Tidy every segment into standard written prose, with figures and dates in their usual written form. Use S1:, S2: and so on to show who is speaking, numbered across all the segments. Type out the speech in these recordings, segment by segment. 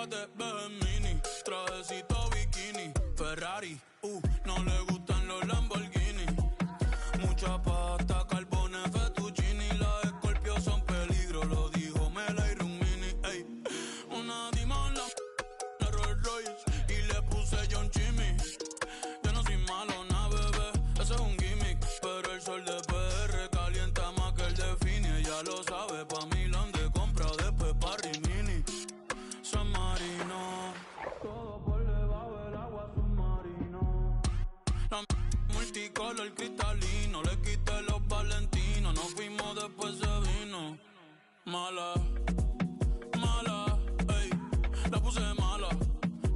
S1: nunca te ves en mini. Trajecito bikini, Ferrari, no le gustan los Lamborghini. Mucha pasta, carbones, fettuccini. Las Scorpio son peligro, lo dijo Mela y Rumini. Ey, una Dimon, la Rolls Royce, y le puse John Chimmy. Yo no soy malo, na bebé, eso es un gimmick. Pero el sol de PR calienta más que el de Fini. Ella lo sabe, pa' Milán de compra, después pa' Rimini. San Marino, todo por debajo del agua submarino. La multicolor cristalino, le quité los valentinos. Nos fuimos, después se vino. Mala, mala, ey, la puse mala.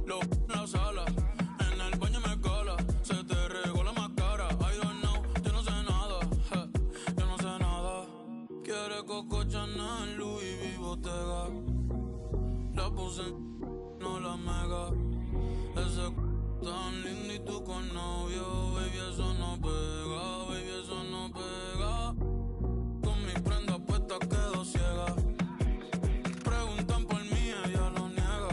S1: Lo en la sala, en el baño me cala. Se te regó la máscara, I don't know, yo no sé nada, yo no sé nada. Quiere Coco Chanel, Louis V, Bottega. La puse no la mega. Ese tan lindo y tú con novio, baby, eso no pega, baby, eso no pega. Con mis prendas puestas quedo ciega. Preguntan por mí, ella lo niega.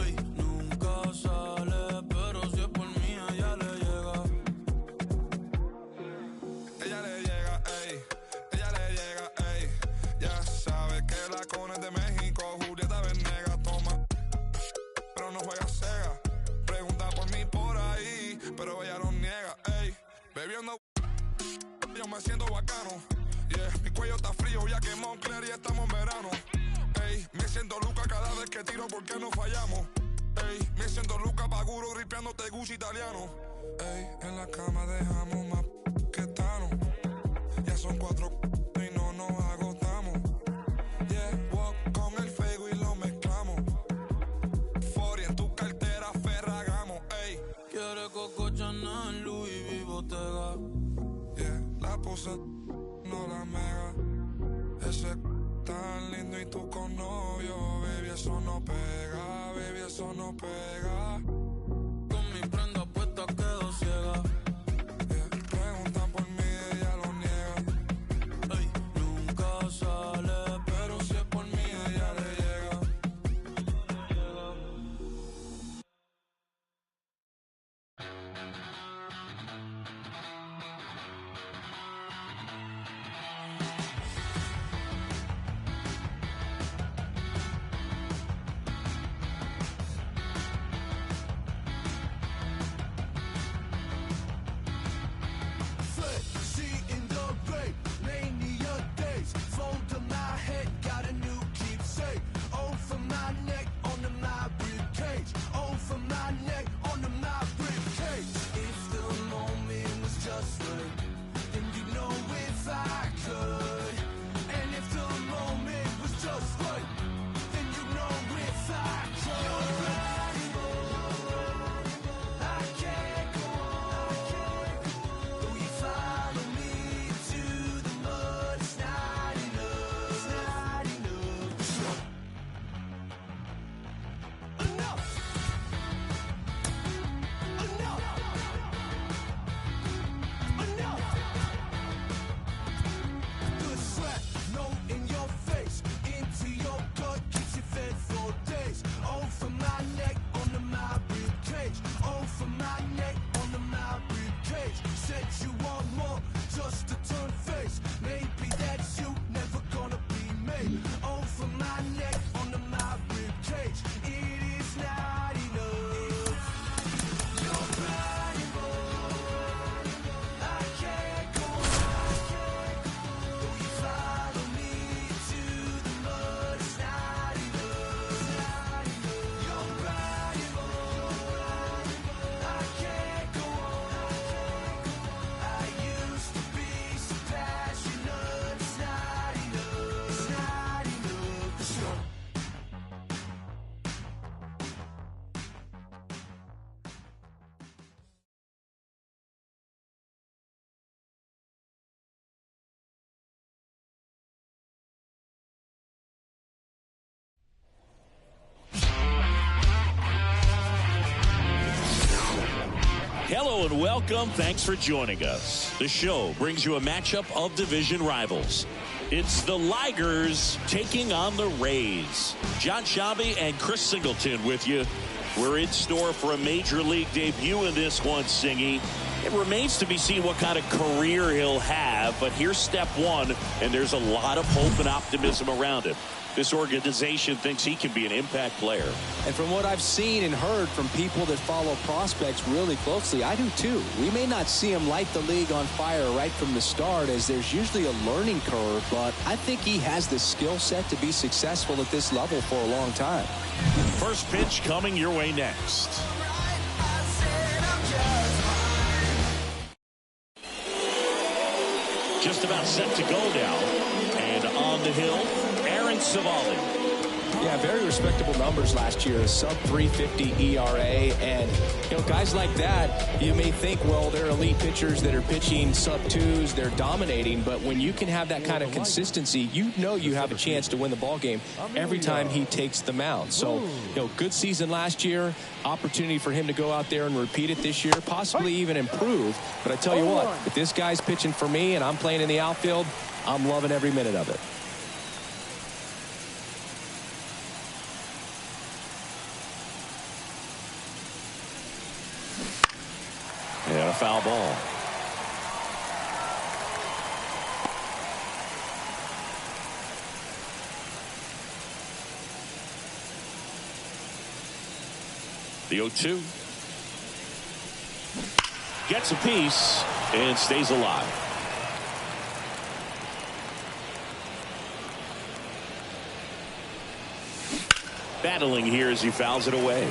S1: Ey, nunca sale, pero si es por mí, ella le llega.
S2: Ella le llega, ey, ella le llega, ey. Ya sabe que la cona es de México, Julieta Venegas toma, pero no juega Sega. Pregunta por mí por ahí, pero ella lo niega, ey. Bebiendo, yo me siento bacano, yeah. Mi cuello está frío, ya que Moncler y estamos en verano. Ey, me siento Luca cada vez que tiro porque no fallamos. Ey, me siento Luca Paguro ripeándote Gucci italiano. Ey, en la cama dejamos más que Tano. Ya son 4 y no nos agotamos. Yeah, walk con el fuego y lo mezclamos. 40 en tu cartera, Ferragamo, ey.
S1: Quiere Coco Chanel, Louis V, Bottega.
S2: Yeah, la puse, no la mega. Ese tan lindo y tú con novio, baby, eso no pega, baby, eso no pega.
S1: Con mis prendas puestas quedo ciega.
S2: Yeah, preguntan por mí, ella lo niega.
S1: Ey, nunca sale, pero si es por mí, ella le llega.
S3: Hello and welcome. Thanks for joining us. The show brings you a matchup of division rivals. It's the Ligers taking on the Rays. John Shabby and Chris Singleton with you. We're in store for a Major League debut in this one, Singy. It remains to be seen what kind of career he'll have, but here's step one, and there's a lot of hope and optimism around him. This organization thinks he can be an impact player.
S4: And from what I've seen and heard from people that follow prospects really closely, I do too. We may not see him light the league on fire right from the start, as there's usually a learning curve, but I think he has the skill set to be successful at this level for a long time.
S3: First pitch coming your way next. Just about set to go now. And on the hill, Aaron Savali.
S4: Yeah, very respectable numbers last year. A sub 350 ERA. And, guys like that, you may think, well, they're elite pitchers that are pitching sub twos. They're dominating. But when you can have that kind of consistency, you have a chance to win the ball game every time he takes the mound. So, good season last year. Opportunity for him to go out there and repeat it this year, possibly even improve. But I tell you what, if this guy's pitching for me and I'm playing in the outfield, I'm loving every minute of it.
S3: And a foul ball. The 0-2. Gets a piece and stays alive. Battling here as he fouls it away.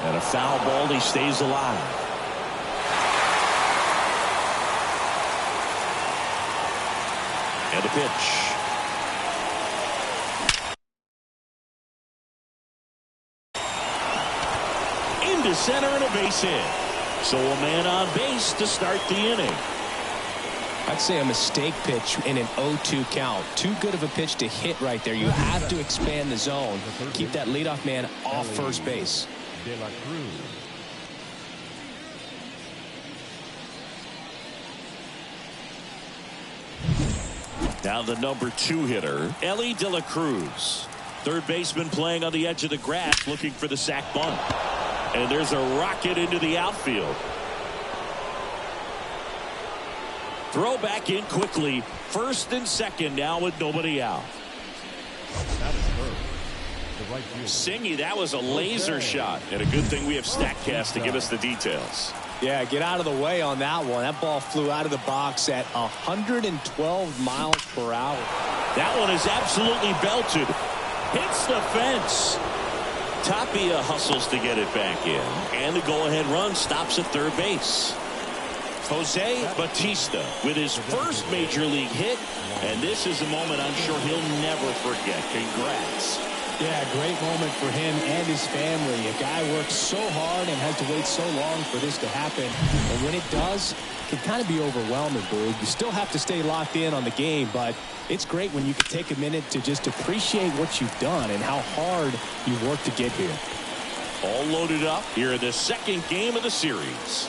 S3: And a foul ball, he stays alive. And a pitch. Into center and a base hit. So a man on base to start the inning.
S4: I'd say a mistake pitch in an 0-2 count. Too good of a pitch to hit right there. You have to expand the zone. Keep that leadoff man off first base.
S3: Now the number 2 hitter, Ellie De La Cruz. Third baseman playing on the edge of the grass, looking for the sac bunt. And there's a rocket into the outfield. Throw back in quickly. First and second now with nobody out. Singy, that was a laser shot. And a good thing we have StatCast to give us the details.
S4: Yeah, get out of the way on that one. That ball flew out of the box at 112 miles per hour.
S3: That one is absolutely belted. Hits the fence. Tapia hustles to get it back in. And the go-ahead run stops at third base. Jose Bautista with his first major league hit. And this is a moment I'm sure he'll never forget. Congrats.
S4: Yeah, great moment for him and his family. A guy works so hard and has to wait so long for this to happen. And when it does, it can kind of be overwhelming, Boog. You still have to stay locked in on the game, but it's great when you can take a minute to just appreciate what you've done and how hard you worked to get here.
S3: All loaded up here in the second game of the series.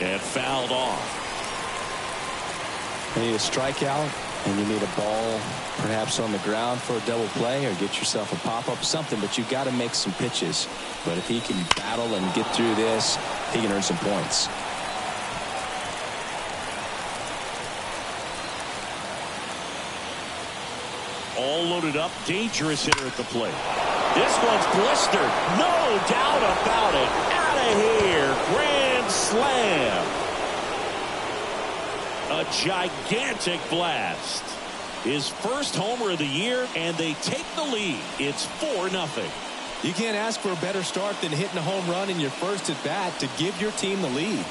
S3: And fouled off.
S4: You need a strikeout, and you need a ball perhaps on the ground for a double play, or get yourself a pop-up, something, but you've got to make some pitches. But if he can battle and get through this, he can earn some points.
S3: All loaded up, dangerous hitter at the plate. This one's blistered, no doubt about it. Out of here, grand slam. A gigantic blast. His first homer of the year, and they take the lead. It's 4-0.
S4: You can't ask for a better start than hitting a home run in your first at bat to give your team the lead.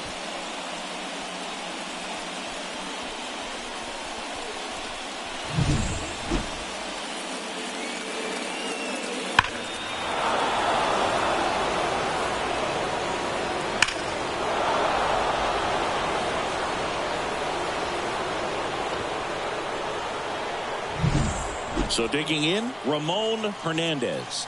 S3: So digging in, Ramon Hernandez.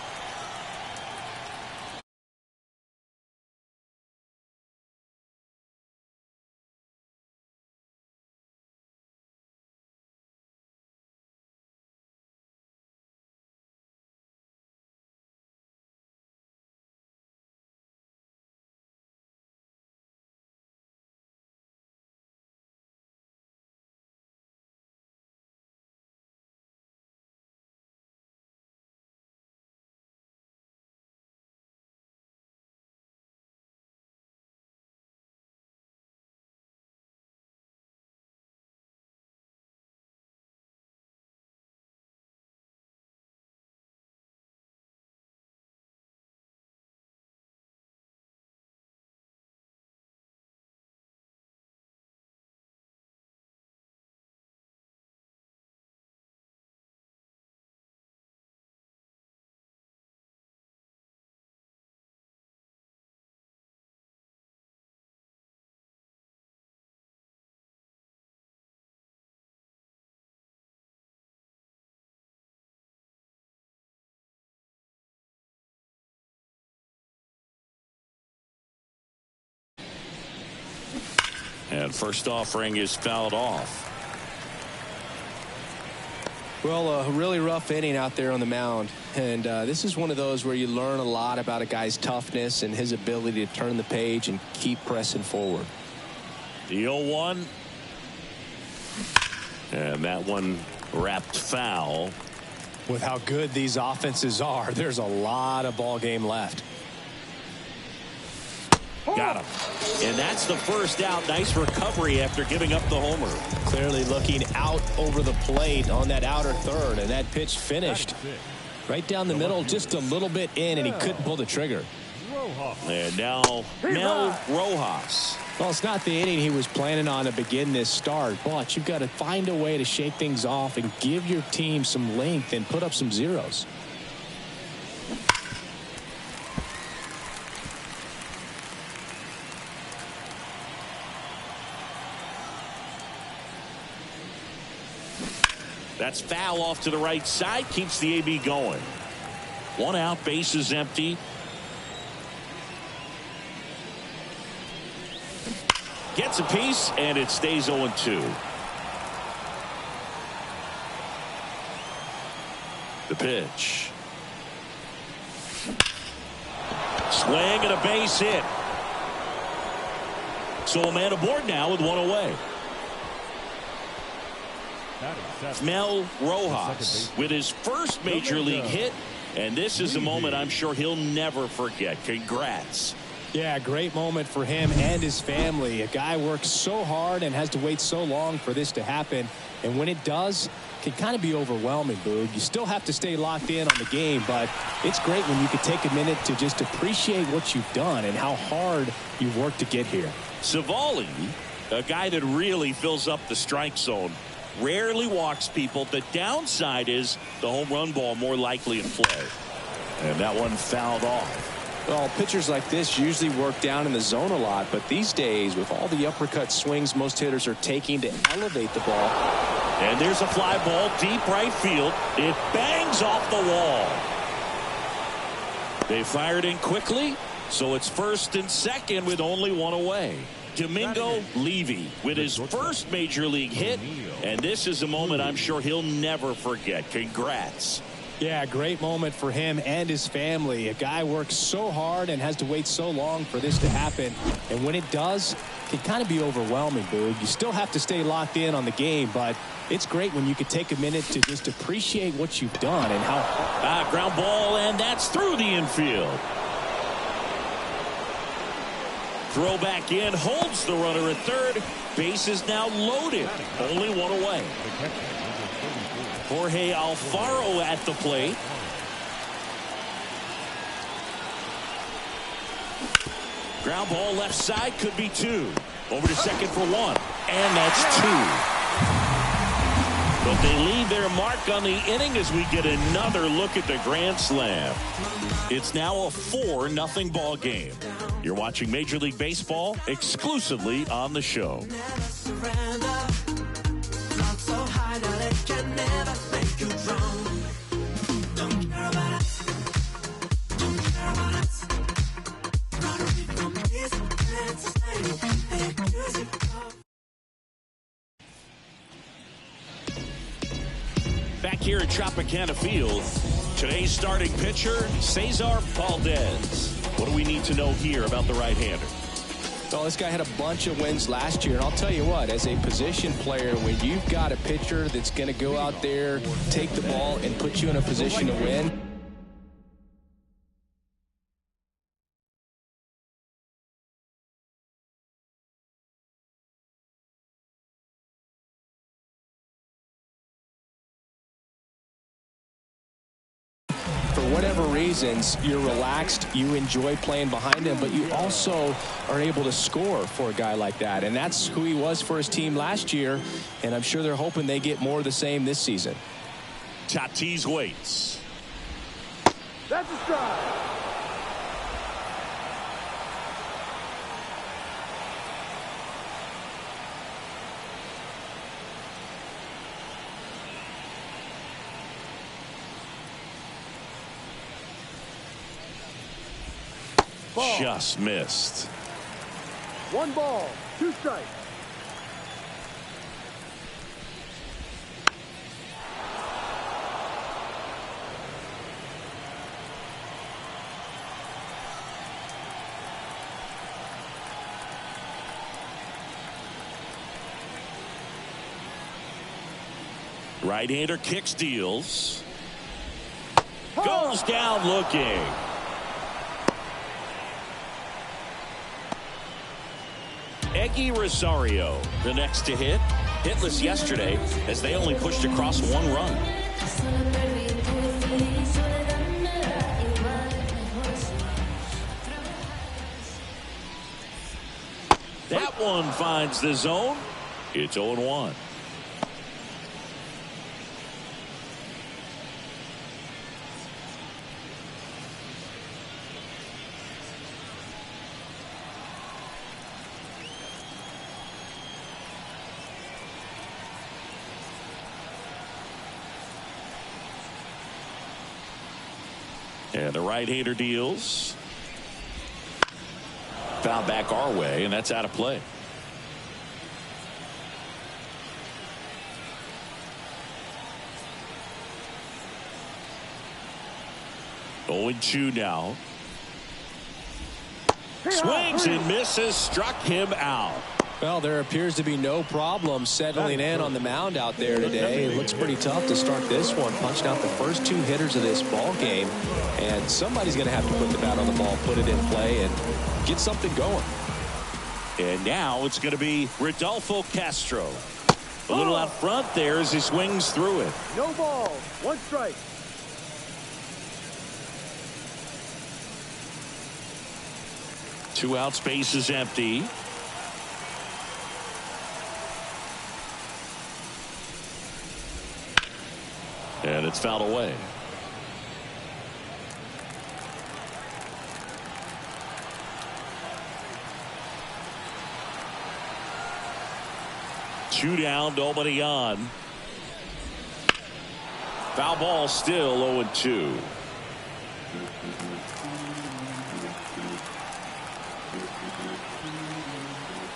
S3: And first offering is fouled off.
S4: Well, a really rough inning out there on the mound. And this is one of those where you learn a lot about a guy's toughness and his ability to turn the page and keep pressing forward.
S3: The 0-1. And that one wrapped foul.
S4: With how good these offenses are, there's a lot of ball game left.
S3: Got him. And that's the first out. Nice recovery after giving up the homer.
S4: Clearly looking out over the plate on that outer third, and that pitch finished right down the middle, just a little bit in, and he couldn't pull the trigger.
S3: And now Mel Rojas.
S4: Well, it's not the inning he was planning on to begin this start, but you've got to find a way to shake things off and give your team some length and put up some zeros.
S3: That's foul off to the right side. Keeps the AB going. One out, base is empty. Gets a piece, and it stays 0-2. The pitch. Swing and a base hit. So a man aboard now with one away. Mel Rojas with his first major league hit, and this is a moment I'm sure he'll never forget. Congrats.
S4: Yeah, great moment for him and his family. A guy works so hard and has to wait so long for this to happen, and when it does, it can kind of be overwhelming, Boog. You still have to stay locked in on the game, but it's great when you can take a minute to just appreciate what you've done and how hard you've worked to get here.
S3: Savali, a guy that really fills up the strike zone, rarely walks people. The downside is the home run ball more likely in play. And that one fouled off.
S4: Well, pitchers like this usually work down in the zone a lot, but these days, with all the uppercut swings most hitters are taking to elevate the ball.
S3: And there's a fly ball deep right field. It bangs off the wall. They fired in quickly, so it's first and second with only one away. Domingo Levy with his first major league hit, and this is a moment I'm sure he'll never forget. Congrats.
S4: Yeah, great moment for him and his family. A guy works so hard and has to wait so long for this to happen, and when it does, it can kind of be overwhelming, Boog. You still have to stay locked in on the game, but it's great when you can take a minute to just appreciate what you've done and how.
S3: Ground ball, and that's through the infield. Throw back in, holds the runner at third. Base is now loaded. Only one away. Jorge Alfaro at the plate. Ground ball left side, could be two. Over to second for one. And that's two. But they leave their mark on the inning as we get another look at the grand slam. It's now a 4-0 ball game. You're watching Major League Baseball exclusively on the show.
S5: Not so high that it can never make you wrong.
S3: here at Tropicana Field. Today's starting pitcher, Cesar Valdez. What do we need to know here about the right-hander?
S4: Well, this guy had a bunch of wins last year, and I'll tell you what, as a position player, when you've got a pitcher that's going to go out there, take the ball, and put you in a position to win, for whatever reasons, you're relaxed, you enjoy playing behind him, but you also are able to score for a guy like that. And that's who he was for his team last year, and I'm sure they're hoping they get more of the same this season.
S3: Tatis waits.
S5: That's a strike.
S3: Just missed.
S5: 1 ball, 2 strikes.
S3: Right-hander kicks, deals. Goes down looking. Eggy Rosario, the next to hit. Hitless yesterday as they only pushed across 1 run. That one finds the zone. It's 0-1. And the right-hander deals. Foul back our way, and that's out of play. Oh, 0-2 now. Swings and misses, struck him out.
S4: Well, there appears to be no problem settling in on the mound out there today. It looks pretty tough to start this one. Punched out the first 2 hitters of this ball game, and somebody's going to have to put the bat on the ball, put it in play, and get something going.
S3: And now it's going to be Rodolfo Castro. A little out front there as he swings through it.
S5: No ball, 1 strike.
S3: Two out, space is empty. And it's fouled away. Two down, nobody on. Foul ball still 0-2.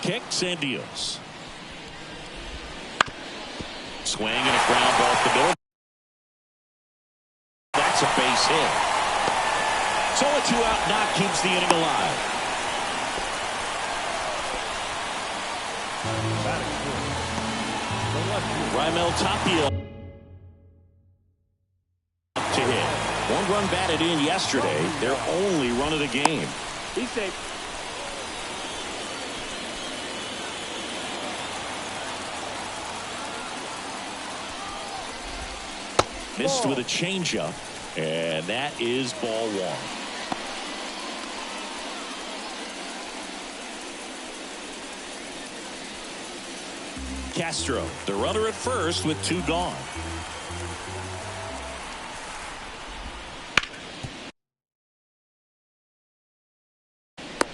S3: Kicks and deals. Swing and a ground ball off the middle. That's a base hit. So a 2-out knock keeps the inning alive. Raimel Tapia to hit. 1 run batted in yesterday. Their only run of the game.
S5: Be safe.
S3: Missed with a changeup, and that is ball 1. Castro, the runner at first with 2 gone.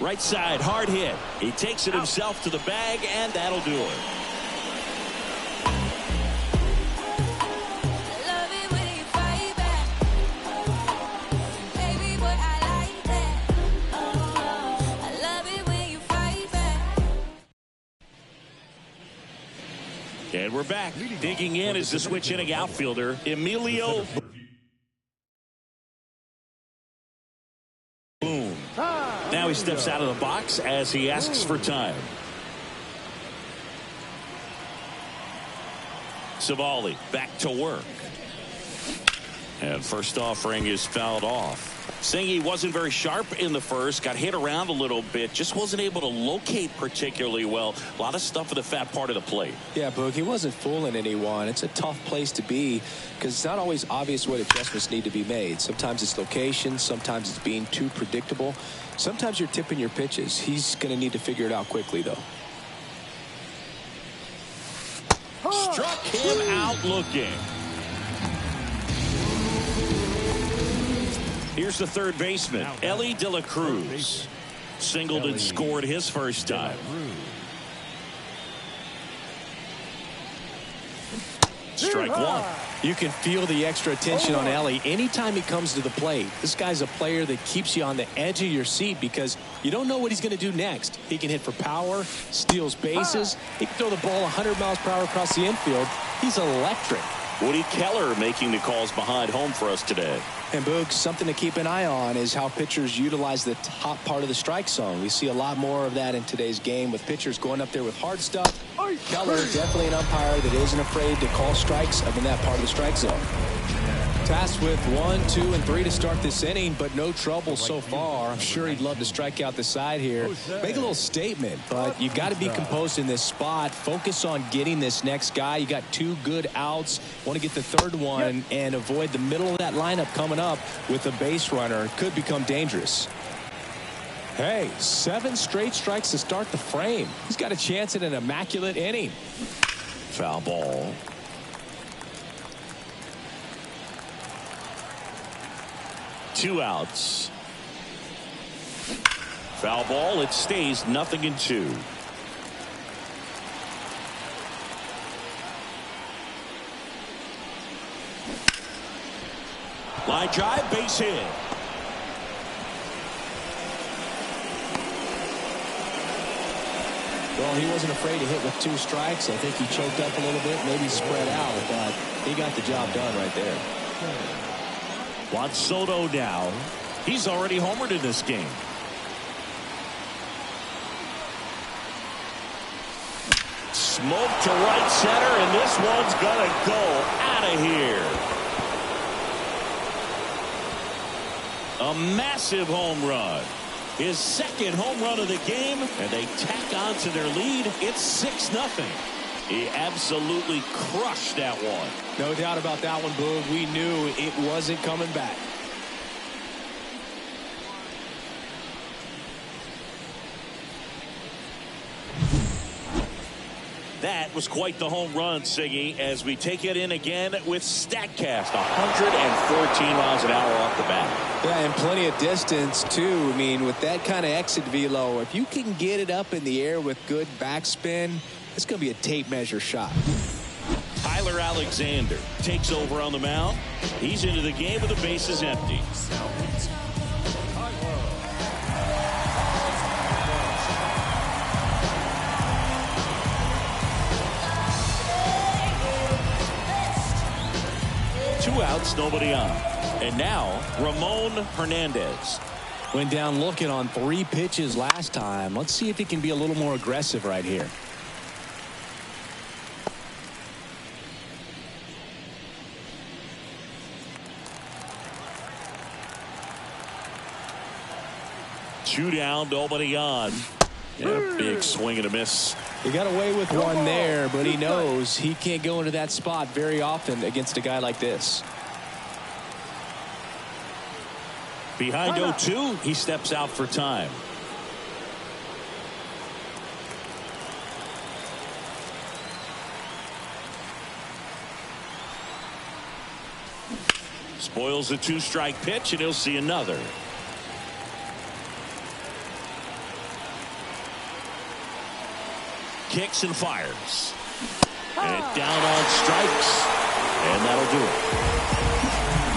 S3: Right side, hard hit. He takes it himself to the bag, and that'll do it. And we're back. Digging in is the switch inning outfielder, Emilio Boone. Now he steps out of the box as he asks for time. Savali back to work. And first offering is fouled off. Singy wasn't very sharp in the first, got hit around a little bit, just wasn't able to locate particularly well. A lot of stuff in the fat part of the plate.
S4: Yeah, Boog, he wasn't fooling anyone. It's a tough place to be because it's not always obvious what adjustments need to be made. Sometimes it's location, sometimes it's being too predictable. Sometimes you're tipping your pitches. He's going to need to figure it out quickly, though.
S3: Struck him out looking. Here's the third baseman, Ellie De La Cruz. Singled and scored his first time. Strike one.
S4: You can feel the extra attention on Ellie anytime he comes to the plate. This guy's a player that keeps you on the edge of your seat because you don't know what he's going to do next. He can hit for power, steals bases. He can throw the ball 100 miles per hour across the infield. He's electric.
S3: Woody Keller making the calls behind home for us today.
S4: And Boog, something to keep an eye on is how pitchers utilize the top part of the strike zone. We see a lot more of that in today's game with pitchers going up there with hard stuff. Keller, definitely an umpire that isn't afraid to call strikes up in that part of the strike zone. Tasked with 1, 2, and 3 to start this inning, but no trouble so far. I'm sure he'd love to strike out the side here. Make a little statement, but you got to be composed in this spot. Focus on getting this next guy. You got 2 good outs. Want to get the third one and avoid the middle of that lineup coming up with a base runner. Could become dangerous. Hey, 7 straight strikes to start the frame. He's got a chance at an immaculate inning.
S3: Foul ball. Two outs. Foul ball. It stays 0-2. Line drive, base hit.
S4: Well, he wasn't afraid to hit with 2 strikes. I think he choked up a little bit, maybe spread out, but he got the job done right there.
S3: Juan Soto now. He's already homered in this game. Smoke to right center, and this one's gonna go out of here. A massive home run. His second home run of the game, and they tack on to their lead. It's 6-0. He absolutely crushed that one.
S4: No doubt about that one, Boog. We knew it wasn't coming back.
S3: That was quite the home run, Siggy, as we take it in again with StatCast. 114 miles an hour off the bat.
S4: Yeah, and plenty of distance, too. I mean, with that kind of exit velo, if you can get it up in the air with good backspin, it's going to be a tape measure shot.
S3: Tyler Alexander takes over on the mound. He's into the game with the bases empty. Two outs, nobody on. And now, Ramon Hernandez.
S4: Went down looking on 3 pitches last time. Let's see if he can be a little more aggressive right here.
S3: Two down, nobody on. Yeah, big swing and a miss.
S4: He got away with one there, but he knows he can't go into that spot very often against a guy like this.
S3: Behind 0-2, he steps out for time. Spoils a 2-strike pitch, and he'll see another. Kicks and fires. And down on strikes. And that'll do it.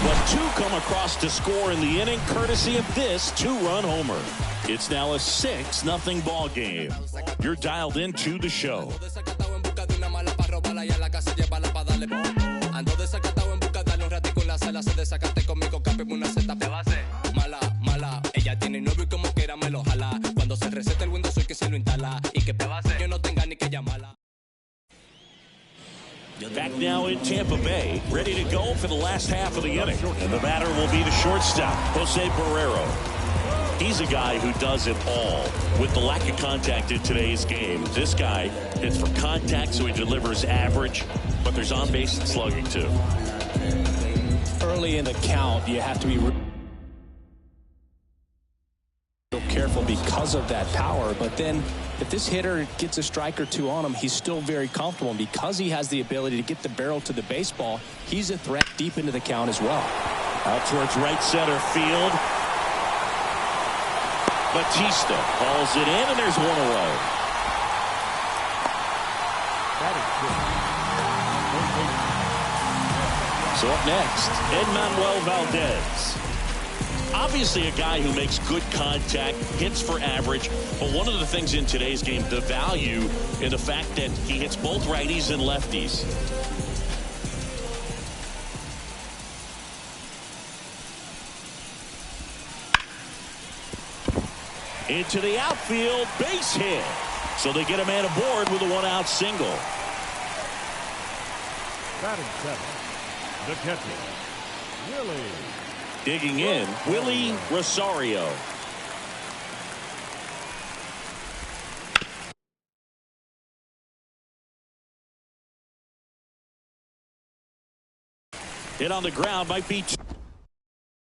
S3: But 2 come across to score in the inning, courtesy of this 2-run homer. It's now a 6-0 ball game. You're dialed into the show.
S6: y a la casa llévala pa' darle. Ando desacatado en busca de darle un ratico en la sala. Se desacate conmigo, cápeme una seta. Te va a hacer mala, mala. Ella tiene novio y como quiera me lo jala. Cuando se receta el Windows soy que se lo instala. Y que te va a hacer que no tenga ni que llamarla.
S3: Back now in Tampa Bay, ready to go for the last half of the inning. And the batter will be the shortstop, Jose Barrero. He's a guy who does it all. With the lack of contact in today's game, this guy hits for contact, so he delivers average, but there's on-base and slugging too.
S4: Early in the count, you have to be real careful because of that power, but then if this hitter gets a strike or two on him, he's still very comfortable, and because he has the ability to get the barrel to the baseball, he's a threat deep into the count as well.
S3: Out towards right center field. Batista hauls it in, and there's one away. So up next, Manuel Valdez. Obviously a guy who makes good contact, hits for average, but one of the things in today's game, the value in the fact that he hits both righties and lefties. Into the outfield, base hit. So they get a man aboard with a one-out single.
S5: Batting seven, the catcher, Willie.
S3: Digging in, Willie Rosario. Hit on the ground, might be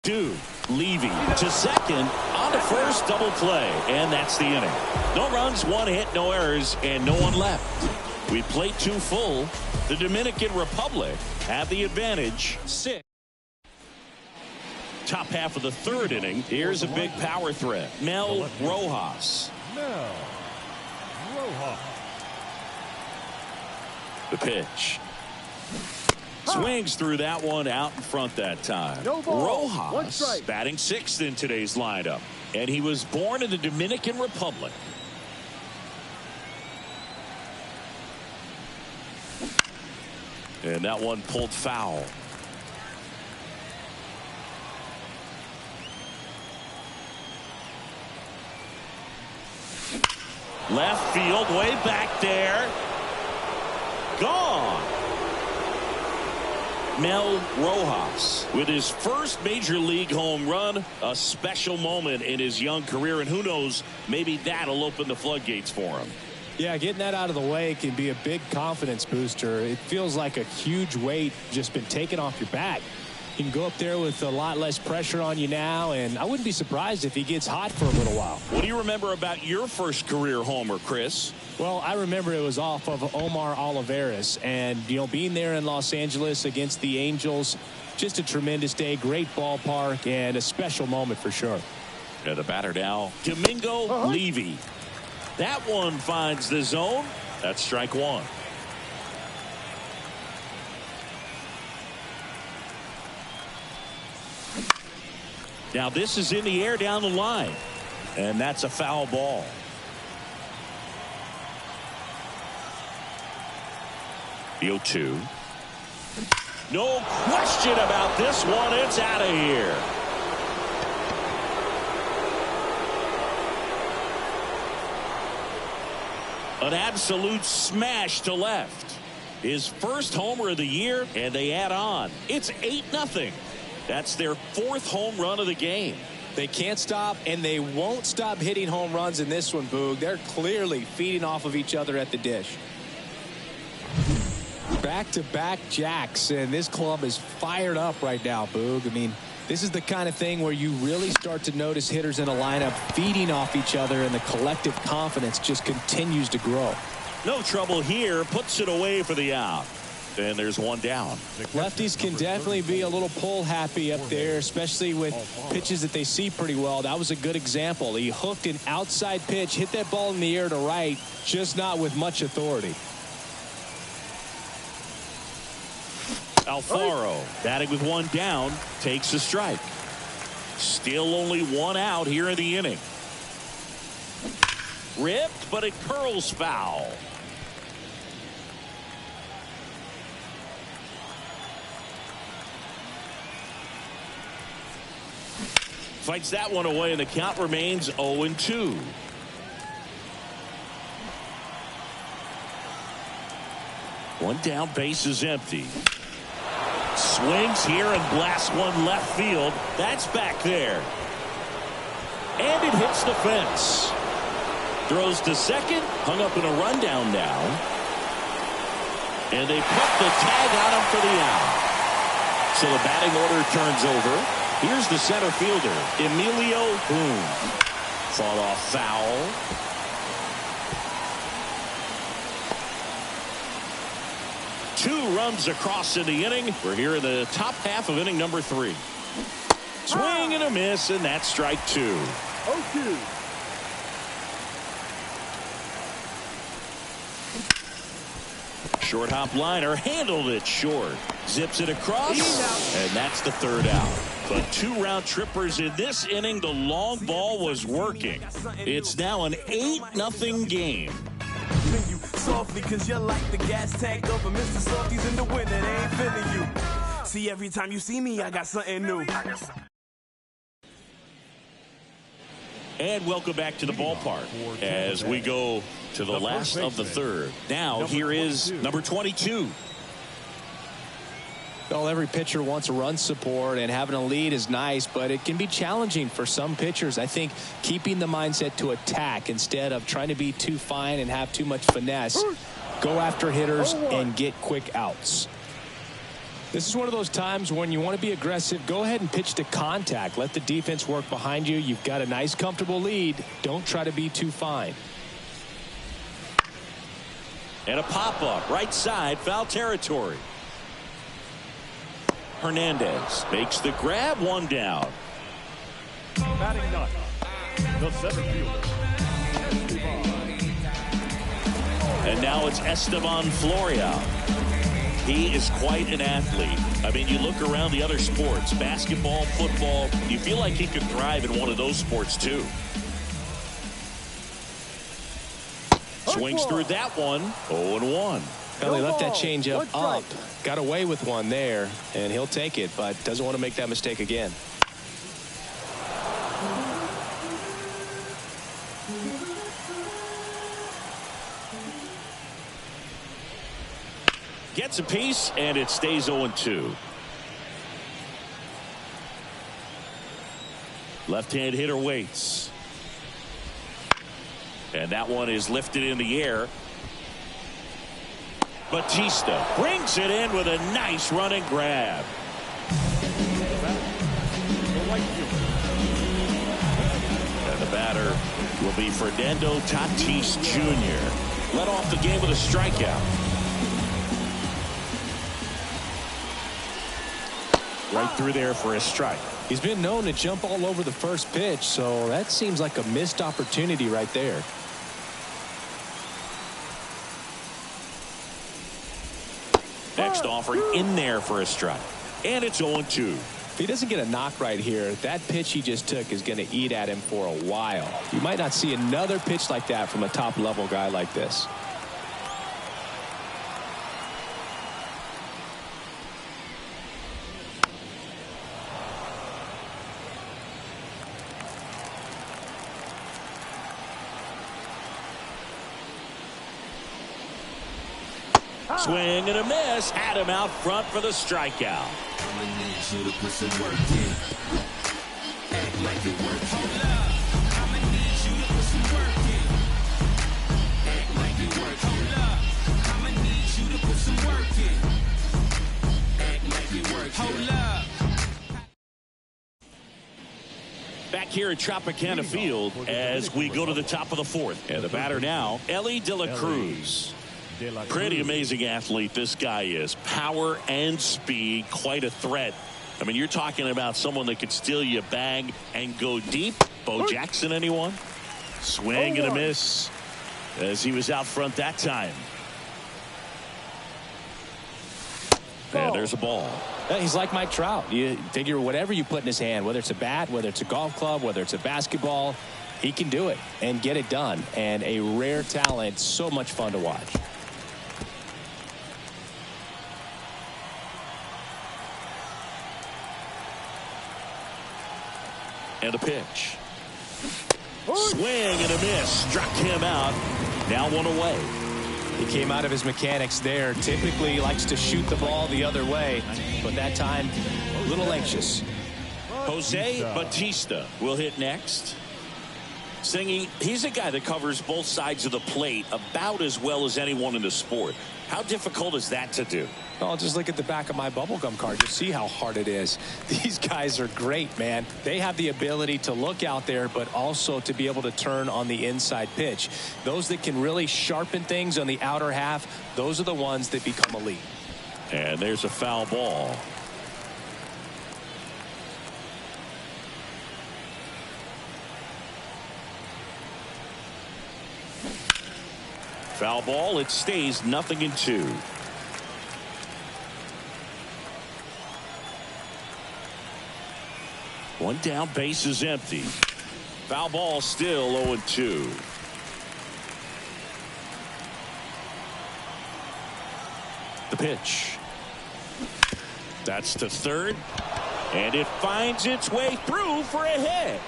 S3: two. Levy to second, on to first, double play, and that's the inning. No runs, one hit, no errors, and no one left. We played two full. The Dominican Republic have the advantage, 6. Top half of the third inning. Here's a big power threat. Mel Rojas. The pitch. Swings through that one, out in front that time. Rojas batting 6th in today's lineup. And he was born in the Dominican Republic. And that one pulled foul. Left field, way back there. Gone. Mel Rojas with his first major league home run, a special moment in his young career, and who knows, maybe that'll open the floodgates for him.
S4: Yeah, getting that out of the way can be a big confidence booster. It feels like a huge weight just been taken off your back. You can go up there with a lot less pressure on you now, and I wouldn't be surprised if he gets hot for a little while.
S3: What do you remember about your first career homer, Chris?
S4: Well, I remember it was off of Omar Olivares, and, you know, being there in Los Angeles against the Angels, just a tremendous day, great ballpark, and a special moment for sure.
S3: Yeah, the batter now, Domingo Levy. That one finds the zone. That's strike one. Now this is in the air down the line, and that's a foul ball. The 0-2. No question about this one. It's out of here. An absolute smash to left. His first homer of the year, and they add on. It's 8-0. That's their 4th home run of the game.
S4: They can't stop, and they won't stop hitting home runs in this one, Boog. They're clearly feeding off of each other at the dish. Back-to-back jacks, and this club is fired up right now, Boog. I mean, this is the kind of thing where you really start to notice hitters in a lineup feeding off each other, and the collective confidence just continues to grow.
S3: No trouble here. Puts it away for the out. And there's one down.
S4: Lefties can definitely be a little pull happy up there, especially with pitches that they see pretty well. That was a good example. He hooked an outside pitch, hit that ball in the air to right, just not with much authority.
S3: Alfaro batting with one down, takes a strike. Still only one out here in the inning. Ripped, but it curls foul. Fights that one away, and the count remains 0-2. One down, base is empty. Swings here and blasts one left field. That's back there. And it hits the fence. Throws to second, hung up in a rundown now. And they put the tag on him for the out. So the batting order turns over. Here's the center fielder, Emilio Boone. Fought off foul. Two runs across in the inning. We're here in the top half of inning number 3. Swing and a miss, and that's strike 2.
S5: 0-2.
S3: Short hop liner, handled it short. Zips it across, and that's the 3rd out. But 2 round trippers in this inning. The long ball was working. It's now an 8-0 game.
S7: You softly, cause you're like the gas tank over Mr. Softies in the winter. They ain't feeling you. See, every time you see me, I got something new.
S3: And welcome back to the ballpark as we go to the last of the 3rd. Now here is number 22.
S4: Well, every pitcher wants a run support, and having a lead is nice, but it can be challenging for some pitchers. I think keeping the mindset to attack instead of trying to be too fine and have too much finesse. Go after hitters and get quick outs. This is one of those times when you want to be aggressive. Go ahead and pitch to contact. Let the defense work behind you. You've got a nice, comfortable lead. Don't try to be too fine.
S3: And a pop-up, right side, foul territory. Hernandez makes the grab, 1 down.
S5: Batting ninth, the center fielder.
S3: And now it's Esteban Florial. He is quite an athlete. I mean, you look around the other sports, basketball, football, you feel like he could thrive in one of those sports too. Swings through that one, 0-1.
S4: Well, he left that changeup up, got away with one there, and he'll take it, but doesn't want to make that mistake again.
S3: Gets a piece, and it stays 0-2. Left-hand hitter waits. And that one is lifted in the air. Batista brings it in with a nice running grab. And the batter will be Fernando Tatis Jr. Led off the game with a strikeout. Right through there for a strike.
S4: He's been known to jump all over the first pitch, so that seems like a missed opportunity right there.
S3: Next offering in there for a strike. And it's 0-2.
S4: If he doesn't get a knock right here, that pitch he just took is going to eat at him for a while. You might not see another pitch like that from a top-level guy like this.
S3: Swing and a miss. Had him out front for the strikeout. Back here at Tropicana Field as we go to the top of the 4th. And the batter now, Ellie De La Cruz. Pretty amazing athlete this guy is. Power and speed, quite a threat. I mean, you're talking about someone that could steal you a bag and go deep. Bo Jackson, anyone? Swing and a miss as he was out front that time. And there's a ball.
S4: He's like Mike Trout. You figure whatever you put in his hand, whether it's a bat, whether it's a golf club, whether it's a basketball, he can do it and get it done. And a rare talent, so much fun to watch.
S3: And a pitch. Swing and a miss. Struck him out. Now one away.
S4: He came out of his mechanics there. Typically likes to shoot the ball the other way, but that time a little anxious.
S3: Jose Bautista will hit next. Singy, he's a guy that covers both sides of the plate about as well as anyone in the sport. How difficult is that to do?
S4: Well, just look at the back of my bubblegum card. You see how hard it is. These guys are great, man. They have the ability to look out there, but also to be able to turn on the inside pitch. Those that can really sharpen things on the outer half, those are the ones that become elite.
S3: And there's a foul ball. Foul ball. It stays 0-2. One down, base is empty. Foul ball, still 0-2. The pitch. That's to third. And it finds its way through for a hit.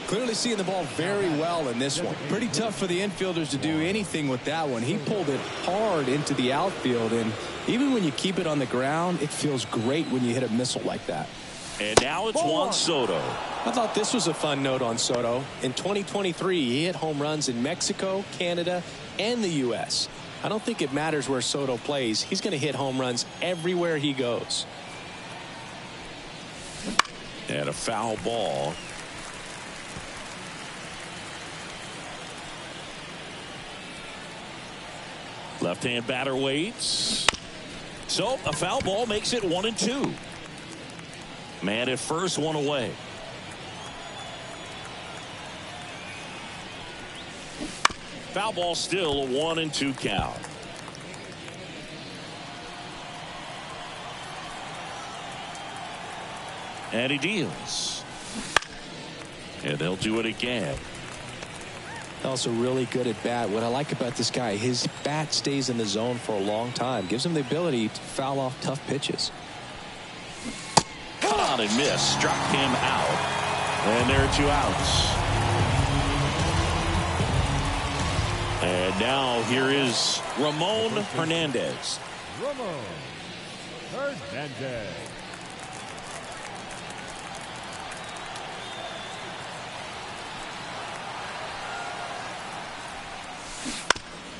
S4: Clearly seeing the ball very well in this one. Pretty tough for the infielders to do anything with that one. He pulled it hard into the outfield, and even when you keep it on the ground, it feels great when you hit a missile like that.
S3: And now it's Juan Soto.
S4: I thought this was a fun note on Soto. In 2023, he hit home runs in Mexico, Canada, and the U.S. I don't think it matters where Soto plays. He's going to hit home runs everywhere he goes.
S3: And a foul ball. Left-hand batter waits. So a foul ball makes it 1-2. Man at first, one away. Foul ball, still a 1-2 count. And he deals. And they'll do it again.
S4: Also really good at bat. What I like about this guy, his bat stays in the zone for a long time. Gives him the ability to foul off tough pitches.
S3: Caught and missed. Struck him out. And there are 2 outs. And now here is Ramon Hernandez.
S5: Ramon Hernandez.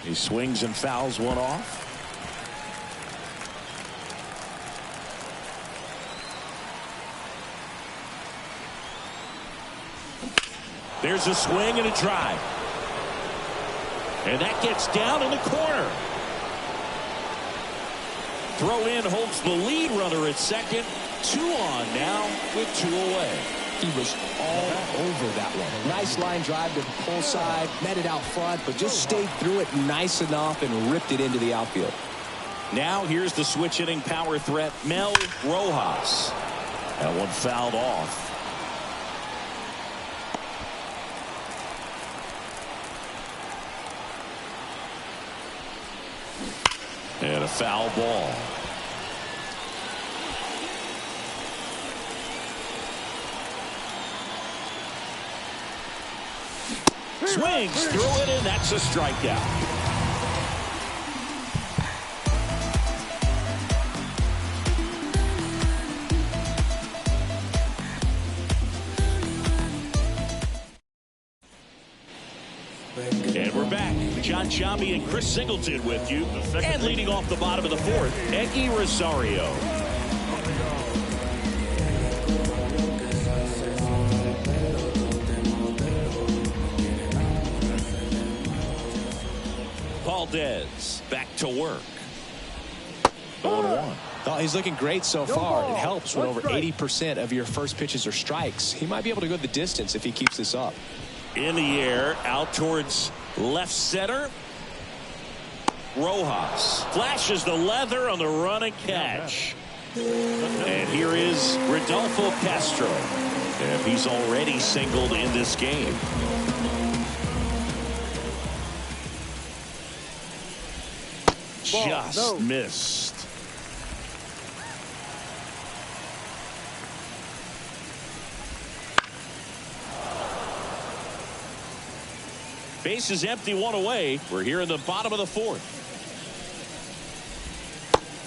S3: He swings and fouls one off. There's a swing and a drive. And that gets down in the corner. Throw in holds the lead runner at second. 2 on now with 2 away.
S4: He was all over that one. Nice line drive to the pull side, met it out front, but just stayed through it nice enough and ripped it into the outfield.
S3: Now here's the switch hitting power threat, Mel Rojas. That one fouled off. And a foul ball. Swings through it, and that's a strikeout. And we're back. John Sciambi and Chris Singleton with you. And leading off the bottom of the 4th, Eggy Rosario. Valdez back to work. 0-1.
S4: Oh, he's looking great so far. It helps when over 80% of your first pitches are strikes. He might be able to go the distance if he keeps this up.
S3: In the air, out towards left center. Rojas flashes the leather on the run and catch. And here is Rodolfo Castro. And he's already singled in this game. just missed. Base is empty, one away. We're here in the bottom of the fourth.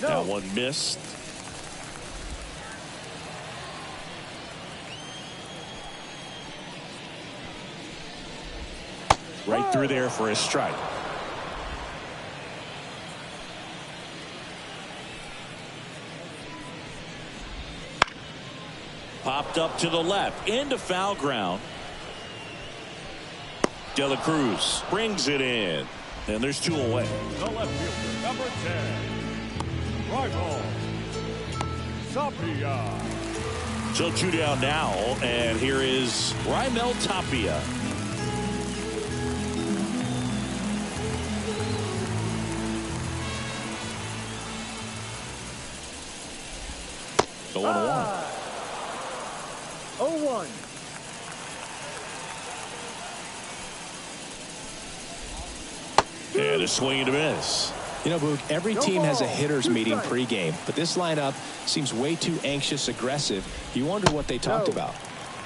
S3: That one missed. Right through there for a strike. Popped up to the left into foul ground. De La Cruz brings it in, and there's two away.
S5: The left fielder, number 10, Rival Tapia.
S3: So two down now, and here is Raimel Tapia. Going
S5: 0-1.
S3: And a swing and a miss.
S4: You know, Boog, every team has a hitters meeting pregame, but this lineup seems way too anxious, aggressive. You wonder what they talked about.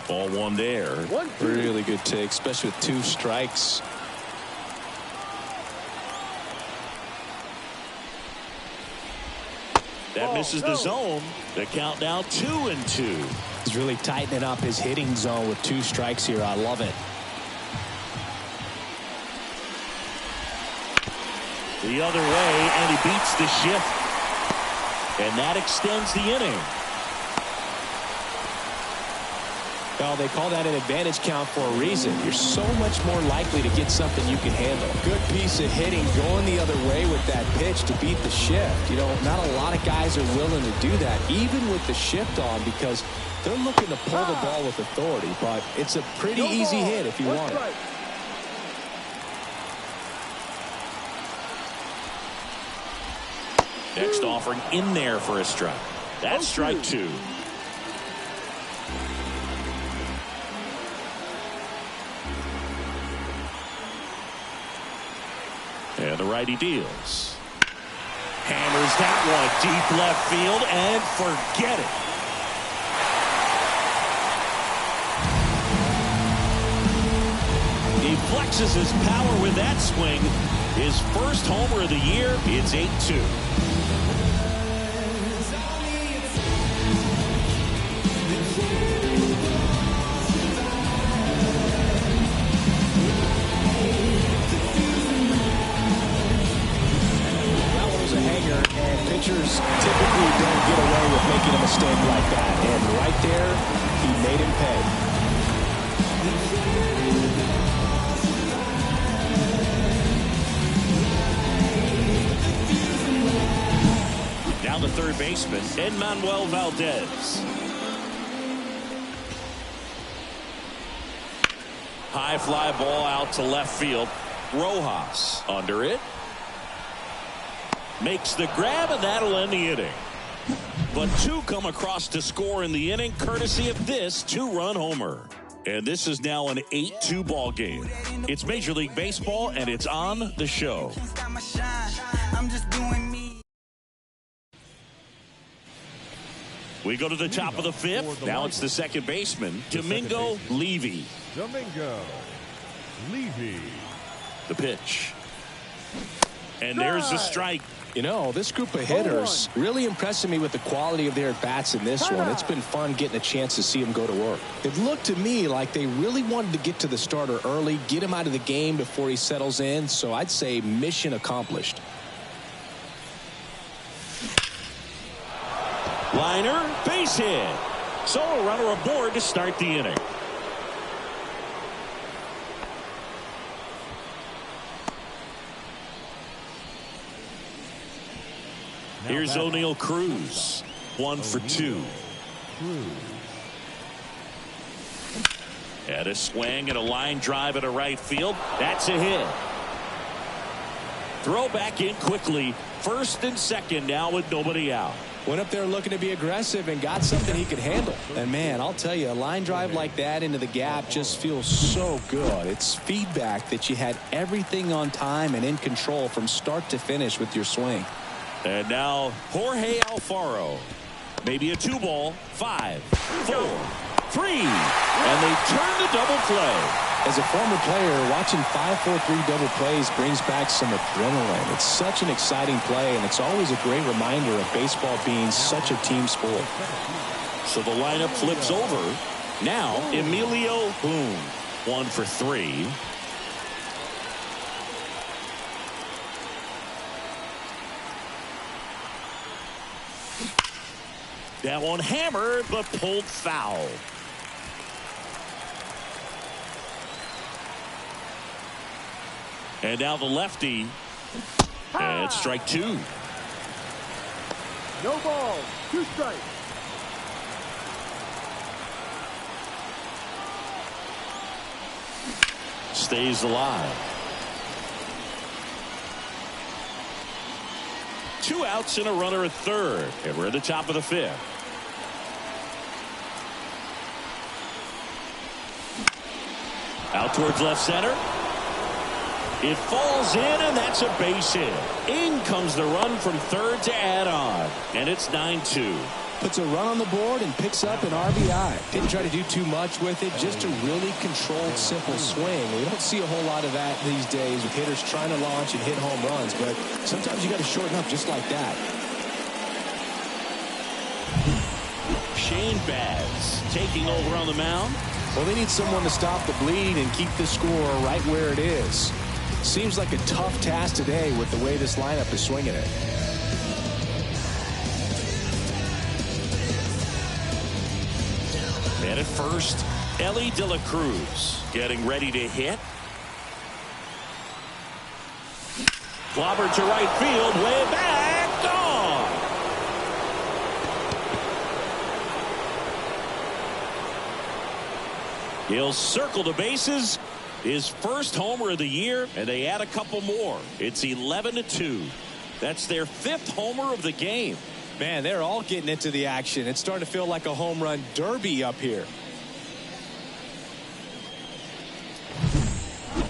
S3: Ball one there.
S4: Really good take, especially with 2 strikes.
S3: That misses the zone. The count now 2-2.
S4: He's really tightening up his hitting zone with 2 strikes here. I love it.
S3: The other way, and he beats the shift. And that extends the inning.
S4: Well, they call that an advantage count for a reason. You're so much more likely to get something you can handle. Good piece of hitting going the other way with that pitch to beat the shift. You know, not a lot of guys are willing to do that, even with the shift on, because they're looking to pull the ball with authority. But it's a pretty easy hit if you want it.
S3: Next offering in there for a strike. That's strike 2. And the righty deals. Hammers that one deep left field and forget it. He flexes his power with that swing. His first homer of the year. It's 8-2.
S4: Pitchers typically don't get away with making a mistake like that. And right there, he made him pay.
S3: Now the third baseman, Enmanuel Valdez. High fly ball out to left field. Rojas under it. Makes the grab, and that'll end the inning. But 2 come across to score in the inning, courtesy of this 2-run homer. And this is now an 8-2 ball game. It's Major League Baseball, and it's on the show. We go to the top of the 5th. Now it's the second baseman, Domingo Levy.
S5: Domingo Levy.
S3: The pitch. And there's the strike.
S4: You know, this group of hitters really impressing me with the quality of their at-bats in this one. It's been fun getting a chance to see them go to work. It looked to me like they really wanted to get to the starter early, get him out of the game before he settles in. So I'd say mission accomplished.
S3: Liner, base hit. So a runner aboard to start the inning. Here's O'Neal Cruz. 1 for 2. And a swing and a line drive at a right field. That's a hit. Throw back in quickly. First and second now with nobody out.
S4: Went up there looking to be aggressive and got something he could handle. And, man, I'll tell you, a line drive like that into the gap just feels so good. It's feedback that you had everything on time and in control from start to finish with your swing.
S3: And now Jorge Alfaro. Maybe a 2-ball. 5, 4, 3. And they turn the double play.
S4: As a former player, watching 5-4-3 double plays brings back some adrenaline. It's such an exciting play, and it's always a great reminder of baseball being such a team sport.
S3: So the lineup flips over. Now, Emilio Boone. 1 for 3. That one hammered, but pulled foul. And now the lefty. And strike 2.
S5: No ball, 2 strikes.
S3: Stays alive. 2 outs and a runner at third. And we're at the top of the 5th. Out towards left center. It falls in, and that's a base hit. In comes the run from third to add on. And it's 9-2.
S4: Puts a run on the board and picks up an RBI. Didn't try to do too much with it. Just a really controlled, simple swing. We don't see a whole lot of that these days with hitters trying to launch and hit home runs. But sometimes you got to shorten up just like that.
S3: Shane Baz taking over on the mound.
S4: Well, they need someone to stop the bleed and keep the score right where it is. Seems like a tough task today with the way this lineup is swinging it.
S3: And at first, Ellie De La Cruz getting ready to hit. Clobbered to right field, way back, gone. He'll circle the bases. His first homer of the year, and they add a couple more. It's 11-2. That's their 5th homer of the game.
S4: Man, they're all getting into the action. It's starting to feel like a home run derby up here.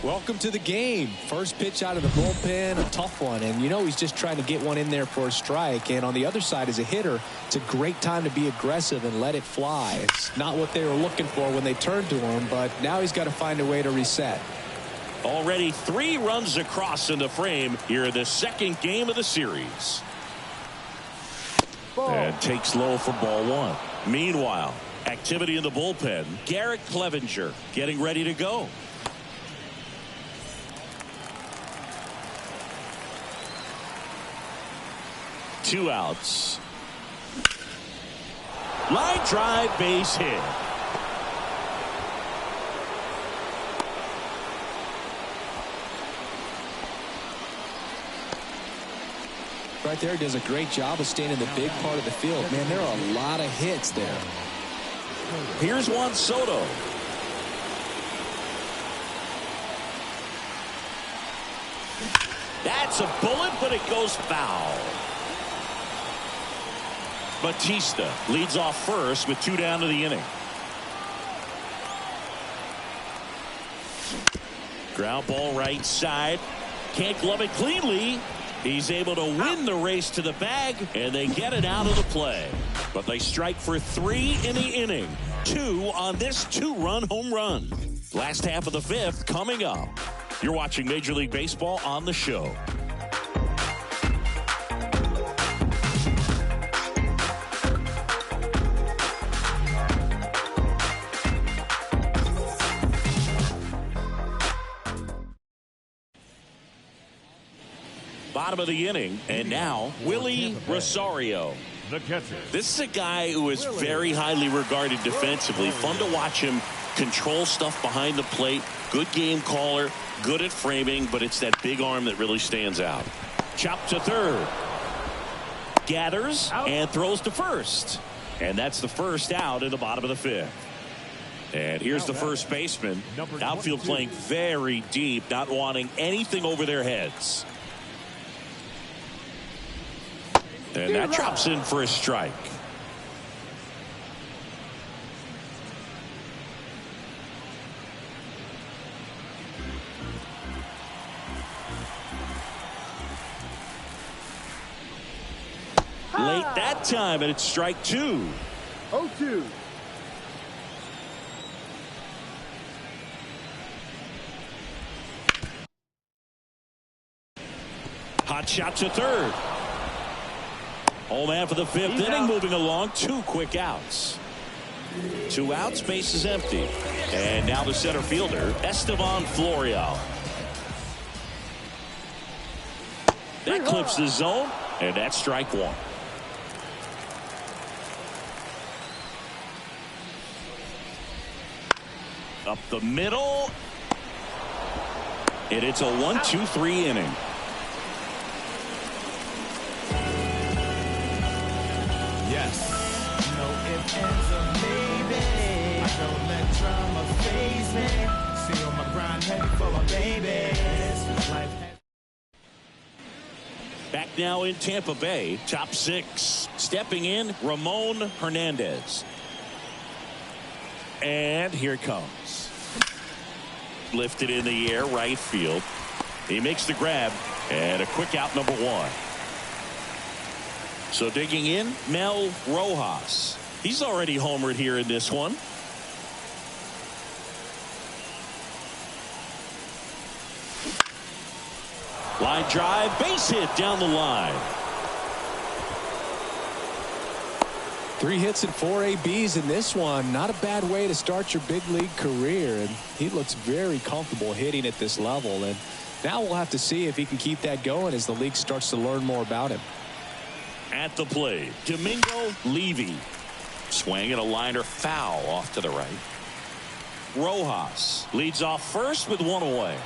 S4: Welcome to the game. First pitch out of the bullpen, a tough one. And you know he's just trying to get one in there for a strike. And on the other side, as a hitter, it's a great time to be aggressive and let it fly. It's not what they were looking for when they turned to him, but now he's got to find a way to reset.
S3: Already 3 runs across in the frame here in the 2nd game of the series. And takes low for ball 1. Meanwhile, activity in the bullpen. Garrett Clevenger getting ready to go. Two outs. Line drive, base hit.
S4: Right there, does a great job of staying in the big part of the field. Man, there are a lot of hits there.
S3: Here's Juan Soto. That's a bullet, but it goes foul. Batista leads off first with 2 down to the inning. Ground ball right side. Can't glove it cleanly. He's able to win the race to the bag, and they get it out of the play. But they strike for 3 in the inning. 2 on this 2-run home run. Last half of the 5th coming up. You're watching Major League Baseball on the show. Bottom of the inning, and now Willie Rosario.
S5: The catcher.
S3: This is a guy who is very highly regarded defensively. Fun to watch him control stuff behind the plate. Good game caller, good at framing, but it's that big arm that really stands out. Chop to third. Gathers and throws to first. And that's the first out in the bottom of the 5th. And here's the first baseman. Outfield playing very deep, not wanting anything over their heads. And that drops in for a strike. Late that time, and it's strike 2.
S5: 0-2.
S3: Hot shot to third. Home man for the 5th inning, moving along. 2 quick outs. 2 outs, base is empty. And now the center fielder, Esteban Florial. That clips the zone, and that's strike 1. Up the middle. And it's a 1-2-3 inning.
S7: Yes. No ifs, ands, or maybe. I don't let drama faze me. See on my grind, heavy for my babies. Life.
S3: Back now in Tampa Bay, top 6. Stepping in, Ramon Hernandez. And here it comes. Lifted in the air, right field. He makes the grab, and a quick out, number 1. So digging in, Mel Rojas. He's already homered here in this one. Line drive, base hit down the line.
S4: 3 hits and 4 ABs in this one. Not a bad way to start your big league career. And he looks very comfortable hitting at this level. And now we'll have to see if he can keep that going as the league starts to learn more about him.
S3: At the plate, Domingo Levy. Swing and a liner foul off to the right. Rojas leads off first with 1 away.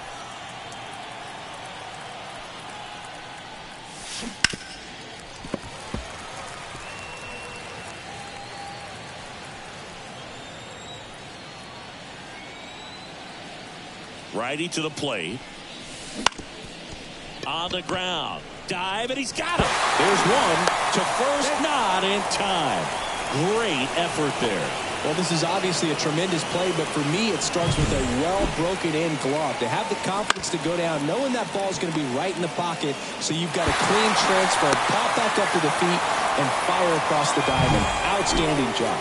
S3: Righty to the plate. On the ground. Dive, and he's got it. There's one to first, not in time. Great effort there.
S4: Well, this is obviously a tremendous play, but for me, it starts with a well broken in glove. To have the confidence to go down, knowing that ball is going to be right in the pocket, so you've got a clean transfer, pop back up to the feet, and fire across the diamond. Outstanding job.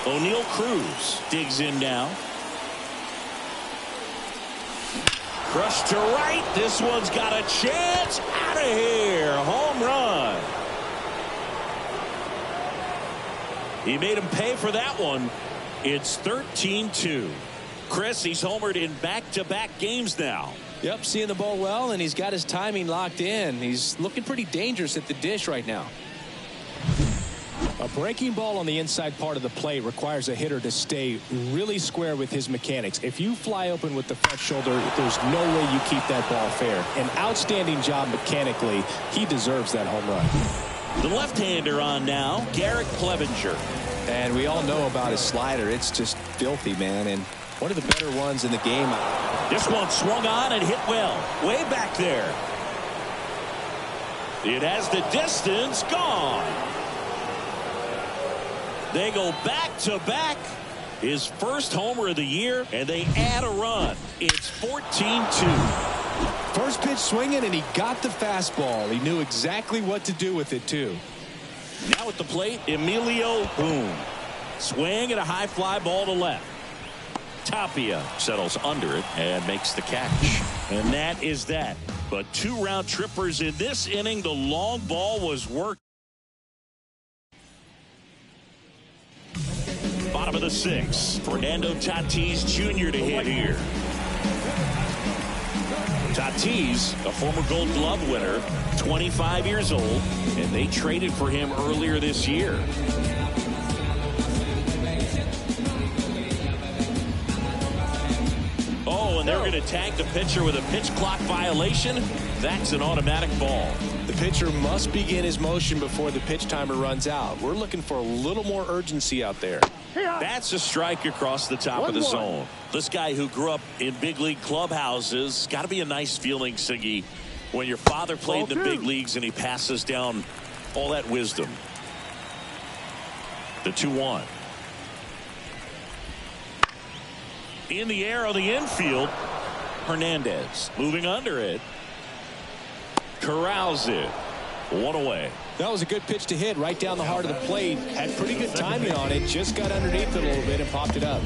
S3: O'Neal Cruz digs in now. Crushed to right. This one's got a chance. Out of here. Home run. He made him pay for that one. It's 13-2. Chris, he's homered in back-to-back games now.
S4: Yep, seeing the ball well, and he's got his timing locked in. He's looking pretty dangerous at the dish right now. A breaking ball on the inside part of the plate requires a hitter to stay really square with his mechanics. If you fly open with the front shoulder, there's no way you keep that ball fair. An outstanding job mechanically. He deserves that home run.
S3: The left-hander on now, Garrett Clevenger.
S4: And we all know about his slider. It's just filthy, man, and one of the better ones in the game.
S3: This one swung on and hit well. Way back there. It has the distance. Gone. They go back-to-back. His first homer of the year, and they add a run. It's 14-2.
S4: First pitch swinging, and he got the fastball. He knew exactly what to do with it, too.
S3: Now at the plate, Emilio Boone. Swing and a high fly ball to left. Tapia settles under it and makes the catch. And that is that. But 2 round trippers in this inning. The long ball was worked. Bottom of the 6th. Fernando Tatis Jr. to hit here. Tatis, a former Gold Glove winner, 25 years old, and they traded for him earlier this year. Oh, and they're going to tag the pitcher with a pitch clock violation. That's an automatic ball.
S4: The pitcher must begin his motion before the pitch timer runs out. We're looking for a little more urgency out there.
S3: That's a strike across the top of the zone. This guy who grew up in big league clubhouses, got to be a nice feeling, Siggy, when your father played in the big leagues and he passes down All that wisdom. The 2-1. In the air on the infield. Hernandez moving under it. Corrals it. 1 away.
S4: That was a good pitch to hit right down the heart of the plate. Had pretty good timing on it. Just got underneath it a little bit and popped it up.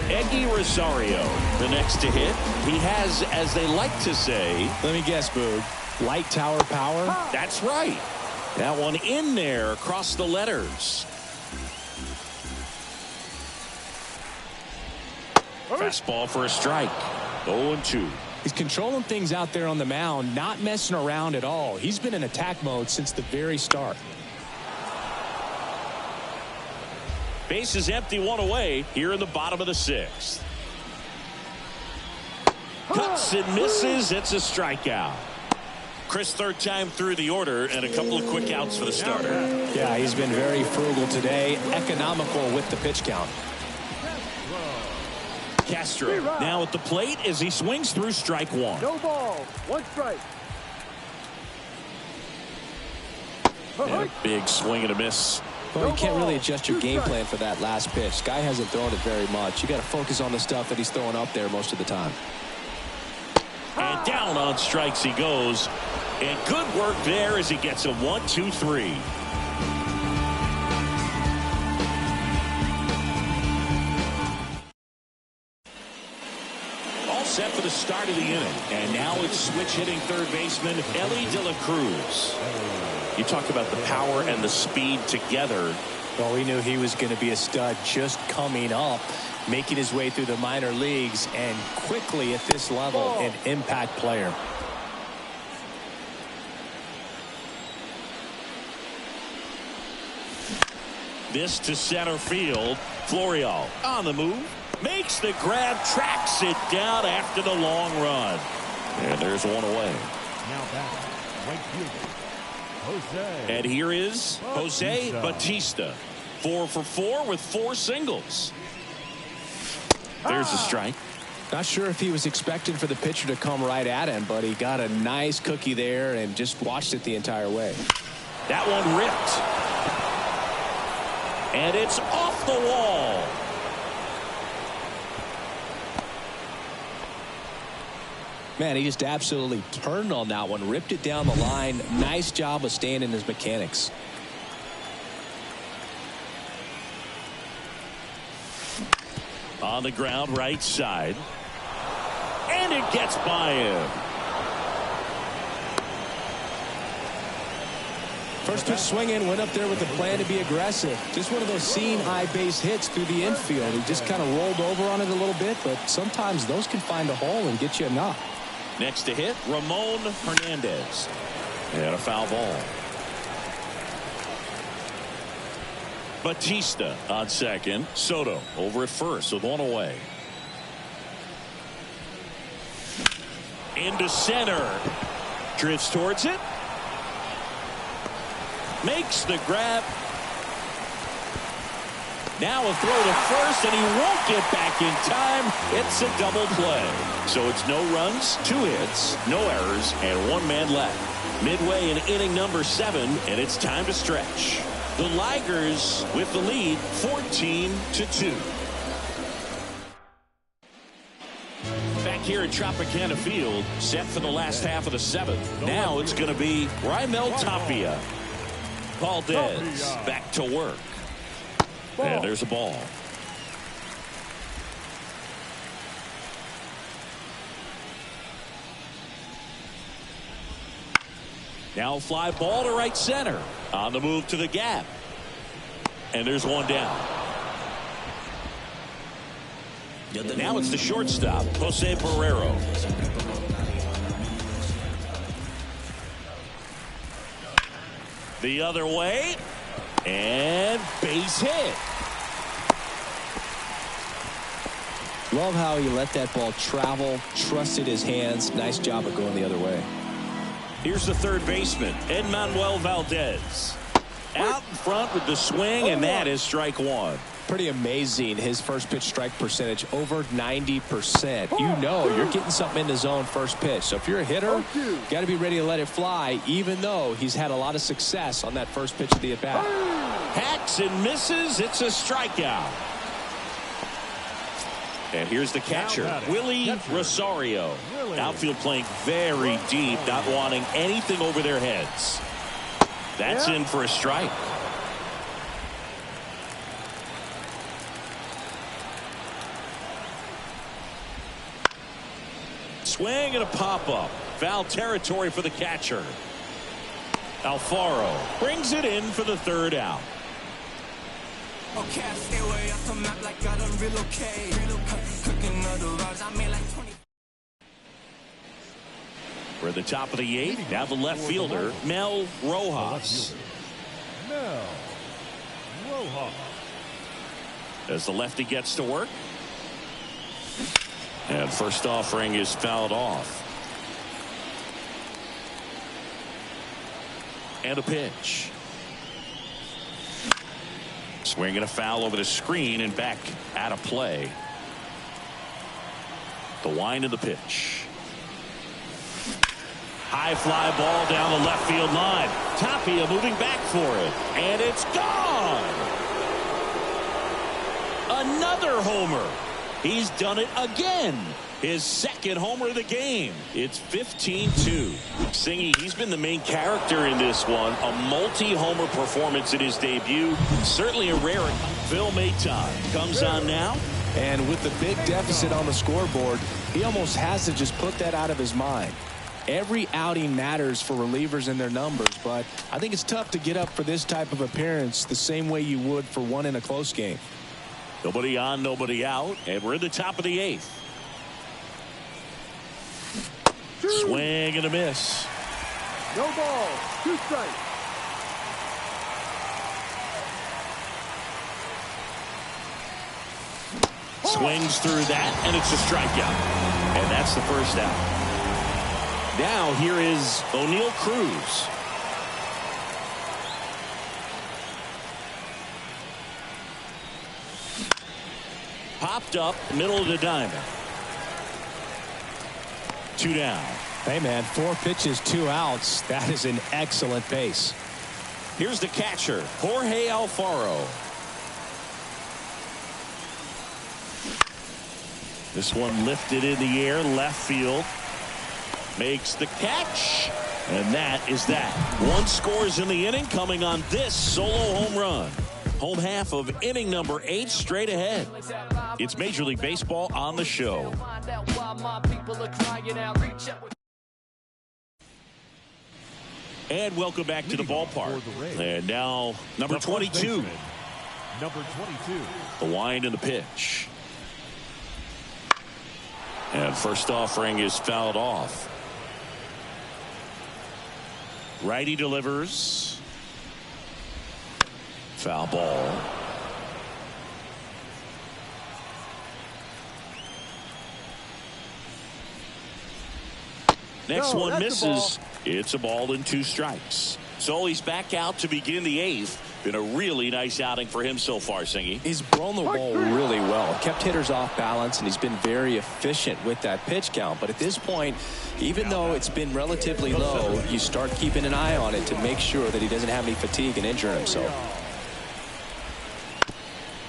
S3: Eggy Rosario, the next to hit. He has, as they like to say,
S4: let me guess, Boog, light tower power?
S3: That's right. That one in there across the letters. Fastball for a strike. 0-2.
S4: He's controlling things out there on the mound, not messing around at all. He's been in attack mode since the very start.
S3: Base is empty, 1 away here in the bottom of the 6th. Cuts and misses. It's a strikeout. Chris, third time through the order and a couple of quick outs for the starter.
S4: Yeah, he's been very frugal today, economical with the pitch count.
S3: Castro now at the plate as he swings through strike 1.
S5: No ball, 1 strike.
S3: And a big swing and a miss.
S4: Well, you can't really adjust your game plan for that last pitch. Guy hasn't thrown it very much. You got to focus on the stuff that he's throwing up there most of the time.
S3: And down on strikes he goes. And good work there as he gets a 1-2-3. All set for the start of the inning. And now it's switch hitting third baseman Elly De La Cruz. You talk about the power and the speed together.
S4: Well, we knew he was going to be a stud just coming up, making his way through the minor leagues, and quickly at this level, an impact player.
S3: This to center field. Florial on the move. Makes the grab, tracks it down after the long run. And there's 1 away.
S5: Now back, right fielder, Jose.
S3: And here is Jose Bautista. 4 for 4 with 4 singles. There's a strike.
S4: Not sure if he was expecting for the pitcher to come right at him, but he got a nice cookie there and just watched it the entire way.
S3: That one ripped. And it's off the wall.
S4: Man, he just absolutely turned on that one, ripped it down the line. Nice job of staying in his mechanics.
S3: On the ground, right side. And it gets by him.
S4: First pitch swinging, went up there with a plan to be aggressive. Just one of those seeing eye base hits through the infield. He just kind of rolled over on it a little bit, but sometimes those can find a hole and get you a knock.
S3: Next to hit, Ramon Hernandez. And a foul ball. Bautista on second. Soto over at first with 1 away. Into center. Drifts towards it. Makes the grab. Now a throw to first, and he won't get back in time. It's a double play. So it's no runs, 2 hits, no errors, and 1 man left. Midway in inning number 7, and it's time to stretch. The Ligers with the lead, 14-2. Back here at Tropicana Field, set for the last half of the 7th. Now it's going to be Raimel Tapia. Valdez back to work. And there's a ball. Now fly ball to right center. On the move to the gap. And there's 1 down. Now it's the shortstop, Jose Barrero. The other way. And base hit.
S4: Love how he let that ball travel, trusted his hands. Nice job of going the other way.
S3: Here's the third baseman, Edmanuel Valdez. Out in front with the swing, and that is strike 1.
S4: pretty amazing, his first pitch strike percentage, over 90%. You know you're getting something in the zone first pitch. So if you're a hitter, you got to be ready to let it fly, even though he's had a lot of success on that first pitch of the at-bat.
S3: Hacks and misses. It's a strikeout. And here's the catcher, Willie Rosario. Outfield playing very deep, not wanting anything over their heads. That's in for a strike. Swing and a pop-up. Foul territory for the catcher. Alfaro brings it in for the third out.
S8: Okay, I stay way off the map like I done relocate. Cooking other rods, I made like 20.
S3: We're at the top of the eighth. Now the left fielder, Mel Rojas.
S5: Mel Rojas.
S3: As the lefty gets to work. And first offering is fouled off. And a pitch. Swinging a foul over the screen and back out of play. The wind of the pitch. High fly ball down the left field line. Tapia moving back for it. And it's gone. Another homer. He's done it again. His second homer of the game. It's 15-2. Singy, he's been the main character in this one. A multi-homer performance in his debut. Certainly a rare. Phil Maton comes on now.
S4: And with the big deficit on the scoreboard, he almost has to just put that out of his mind. Every outing matters for relievers and their numbers, but I think it's tough to get up for this type of appearance the same way you would for one in a close game.
S3: Nobody on, nobody out, and we're in the top of the eighth. Swing and a miss.
S5: No ball. 2 strikes.
S3: Swings through that, and it's a strikeout. And that's the first out. Now here is O'Neal Cruz. Popped up, middle of the diamond. 2 down.
S4: Hey, man, 4 pitches, 2 outs. That is an excellent pace.
S3: Here's the catcher, Jorge Alfaro. This one lifted in the air, left field. Makes the catch. And that is that. 1 scores in the inning, coming on this solo home run. Home half of inning number 8 straight ahead. It's Major League Baseball on the show. And welcome back to the ballpark. And now number 22.
S5: Number 22.
S3: The wind and the pitch. And first offering is fouled off. Righty delivers. Foul ball. Next one misses. It's a ball and 2 strikes. So he's back out to begin the 8th. Been a really nice outing for him so far, Singy.
S4: He's blown the ball really well. Kept hitters off balance, and he's been very efficient with that pitch count. But at this point, even though it's been relatively low, you start keeping an eye on it to make sure that he doesn't have any fatigue and injure himself.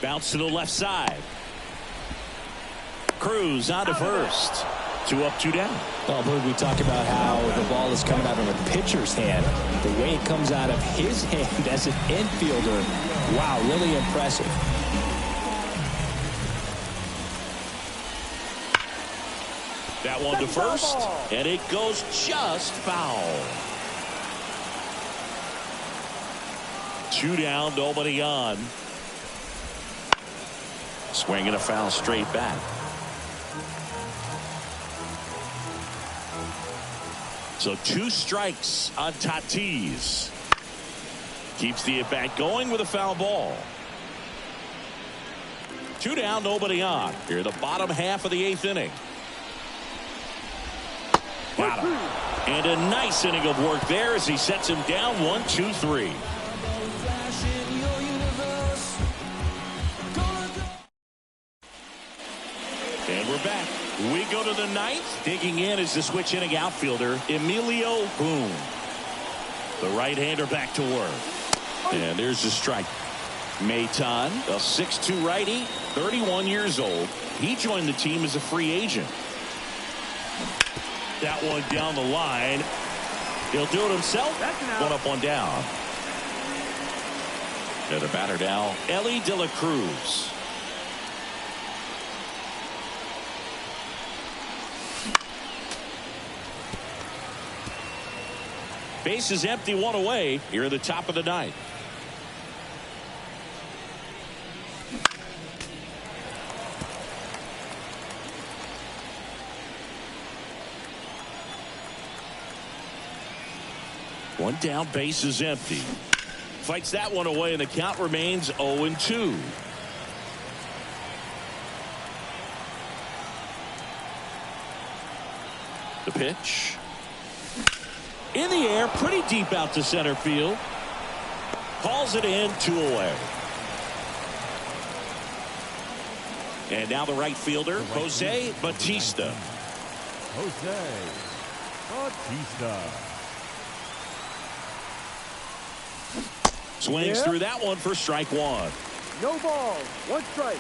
S3: Bounce to the left side. Cruz on to first. 2 up, 2 down.
S4: Well, Blue, we talk about how the ball is coming out of a pitcher's hand. The way it comes out of his hand as an infielder, wow, really impressive.
S3: That one to first, and it goes just foul. 2 down, nobody on. Swinging a foul straight back. So 2 strikes on Tatis. Keeps the at-bat going with a foul ball. 2 down, nobody on. Here, the bottom half of the 8th inning. Got him. And a nice inning of work there as he sets him down 1-2-3. And we're back. We go to the ninth. Digging in is the switch hitting outfielder, Emilio Boone. The right-hander back to work. And there's the strike. Maton, a 6'2 righty, 31 years old. He joined the team as a free agent. That one down the line. He'll do it himself. One up, one down. And the batter now, Ellie De La Cruz. Base is empty, one away here at the top of the ninth. One down, base is empty. Fights that one away, and the count remains 0-2. The pitch. In the air, pretty deep out to center field. Calls it in, 2 away. And now the right fielder, Jose Bautista.
S5: Jose Bautista.
S3: Swings through that one for strike one.
S5: No ball, 1 strike.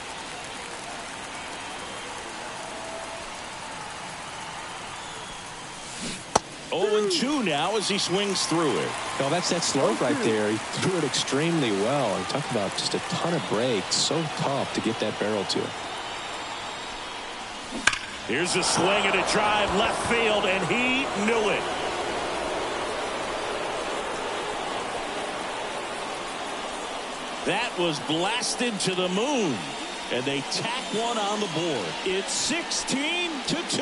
S3: Oh, 2 now as he swings through it.
S4: Well, that's that slope right there. He threw it extremely well. And talk about just a ton of breaks. So tough to get that barrel to.
S3: Here's a swing and a drive left field, and he knew it. That was blasted to the moon, and they tack one on the board. It's 16-2.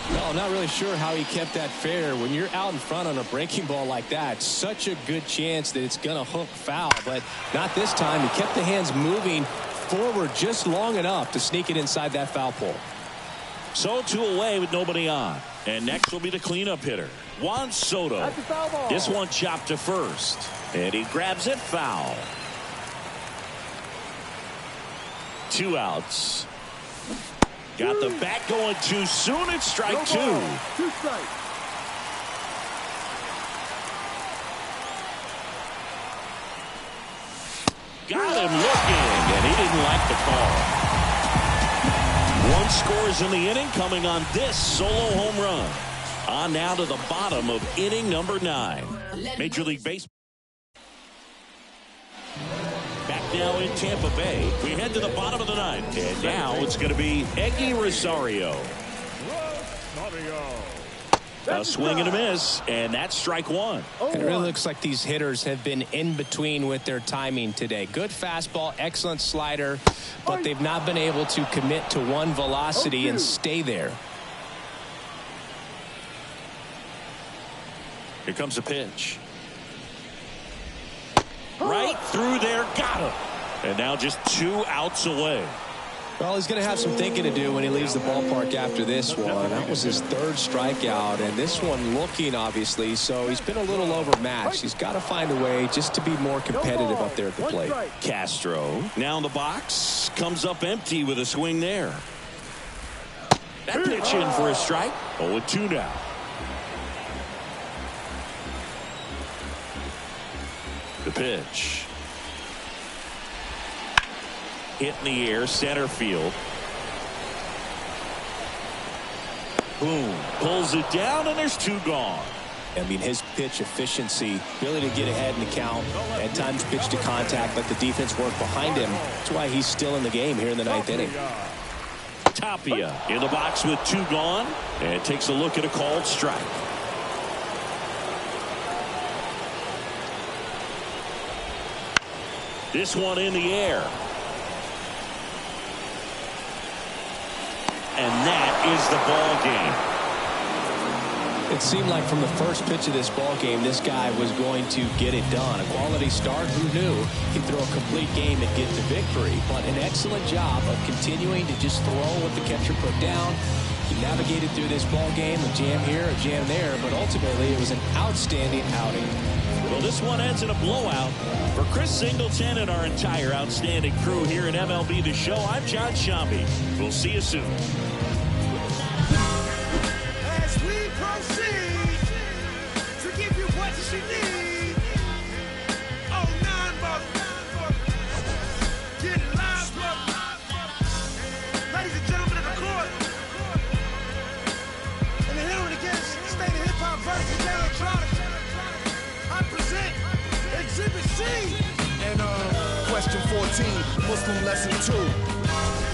S4: Well, I'm not really sure how he kept that fair. When you're out in front on a breaking ball like that, such a good chance that it's going to hook foul, but not this time. He kept the hands moving forward just long enough to sneak it inside that foul pole.
S3: So 2 away with nobody on. And next will be the cleanup hitter, Juan Soto. This one chopped to first, and he grabs it foul. 2 outs. Got the bat going too soon. It's strike 2.
S5: 2 strikes.
S3: Got him looking, and he didn't like the call. 1 scores in the inning, coming on this solo home run. On now to the bottom of inning number 9. Major League Baseball. Back now in Tampa Bay. We head to the bottom of the 9th. And now it's going to be Eggy Rosario. A swing and a miss, and that's strike 1.
S4: It really looks like these hitters have been in between with their timing today. Good fastball, excellent slider, but they've not been able to commit to one velocity and stay there.
S3: Here comes a pitch. Right through there, got him. And now just 2 outs away.
S4: Well, he's going to have some thinking to do when he leaves the ballpark after this one. That was his 3rd strikeout, and this one looking, obviously, so he's been a little overmatched. He's got to find a way just to be more competitive up there at the plate.
S3: Castro now in the box, comes up empty with a swing there. That pitch in for a strike. 0-2 now. The pitch. Hit in the air, center field. Boom. Pulls it down, and there's 2 gone.
S4: I mean, his pitch efficiency, ability to get ahead in the count, at times pitch to contact, let the defense work behind him. That's why he's still in the game here in the 9th inning.
S3: Tapia in the box with 2 gone, and takes a look at a called strike. This one in the air. And that is the ball game.
S4: It seemed like from the first pitch of this ball game, this guy was going to get it done. A quality start, who knew? He'd throw a complete game and get the victory. But an excellent job of continuing to just throw what the catcher put down. He navigated through this ball game, a jam here, a jam there, but ultimately it was an outstanding outing.
S3: Well, this one ends in a blowout. For Chris Singleton and our entire outstanding crew here at MLB The Show, I'm John Shambi. We'll see you soon.
S9: As we proceed to give you what you need. Oh, 9 bucks. Get it live, ladies and gentlemen of the court. And the hearing against State of Hip Hop versus Electronic. I present Exhibit C.
S10: And question 14, Muslim lesson 2.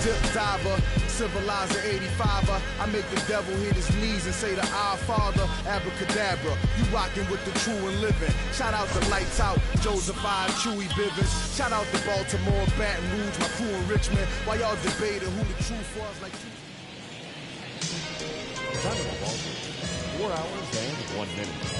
S10: Dip diver, civilizer 85er. I make the devil hit his knees and say to our Father, abracadabra. You rockin' with the true and living. Shout out to Lights Out, Joseph I, Chewy Bivens. Shout out to Baltimore, Baton Rouge, my crew in Richmond. While y'all debating who the truth was, like.
S5: Talking about Baltimore, 4 hours and 1 minute.